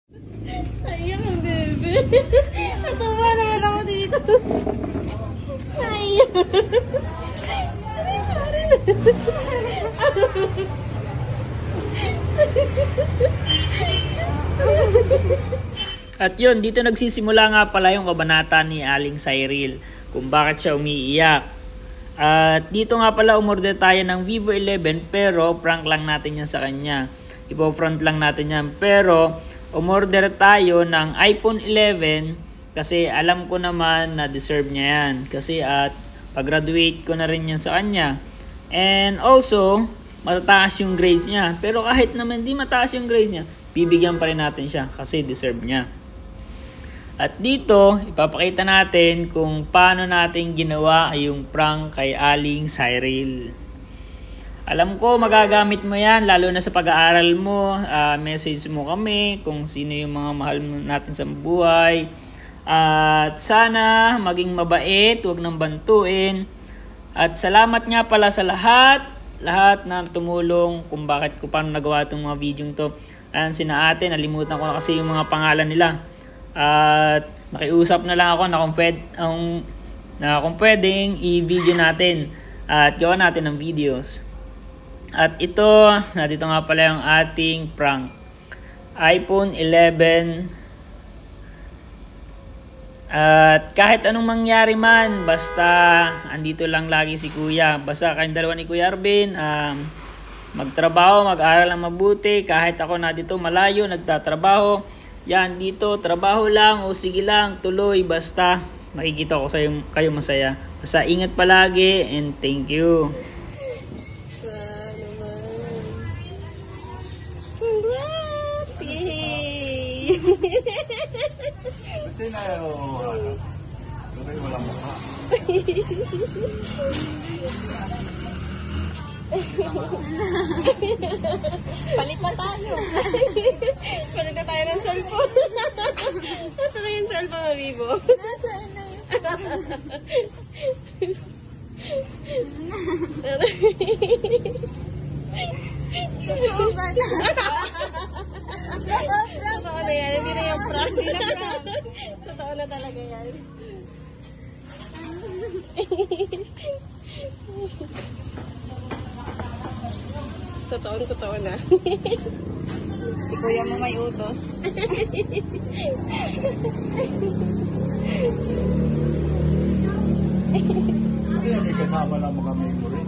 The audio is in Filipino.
Ayan ang bebe. Natawa naman ako dito. Ayan. At yun, dito nagsisimula nga pala yung kabanata ni Aling Cyril kung bakit siya umiiyak. At dito nga pala umorder tayo ng Vivo 11 pero prank lang natin yan sa kanya. Ipo-front lang natin yan. Pero umorder tayo ng iPhone 11 kasi alam ko naman na deserve niya yan. Kasi at pag-graduate ko na rin yan sa kanya. And also, matataas yung grades niya. Pero kahit naman di mataas yung grades niya, bibigyan pa rin natin siya kasi deserve niya. At dito, ipapakita natin kung paano natin ginawa yung prank kay Aling Cyril. Alam ko magagamit mo yan, lalo na sa pag-aaral mo. Message mo kami kung sino yung mga mahal natin sa buhay. At sana maging mabait, huwag nang bantuin. At salamat nga pala sa lahat na tumulong kung bakit ko paano nagawa itong mga video to. Ayan, sina ate, nalimutan ko na kasi yung mga pangalan nila. At nakiusap na lang ako na kung pwedeng i-video natin at gawa natin ng videos. At ito, nandito nga pala yung ating prank. iPhone 11. At kahit anong mangyari man, basta andito lang lagi si Kuya. Basta kayong dalawa ni Kuya Arvin, magtrabaho, mag-aral ng mabuti. Kahit ako na dito malayo, nagtatrabaho. Yan, dito, trabaho lang o sige lang, tuloy. Basta makikita ko sa kayo masaya. Basta ingat palagi and thank you. Congrats! Yay! Kasi na yung walang mukha. Palit na tayo. Palit na tayo ng cellphone. Nasa na yung cellphone mo, Vivo? Nasaan na yun? Totoo ba na? Totoo na yan. Hindi na yung prank. Totoo na talaga yan. Totoo na. Si kuya mo may utos. Kaya may kasama lang mga may rin.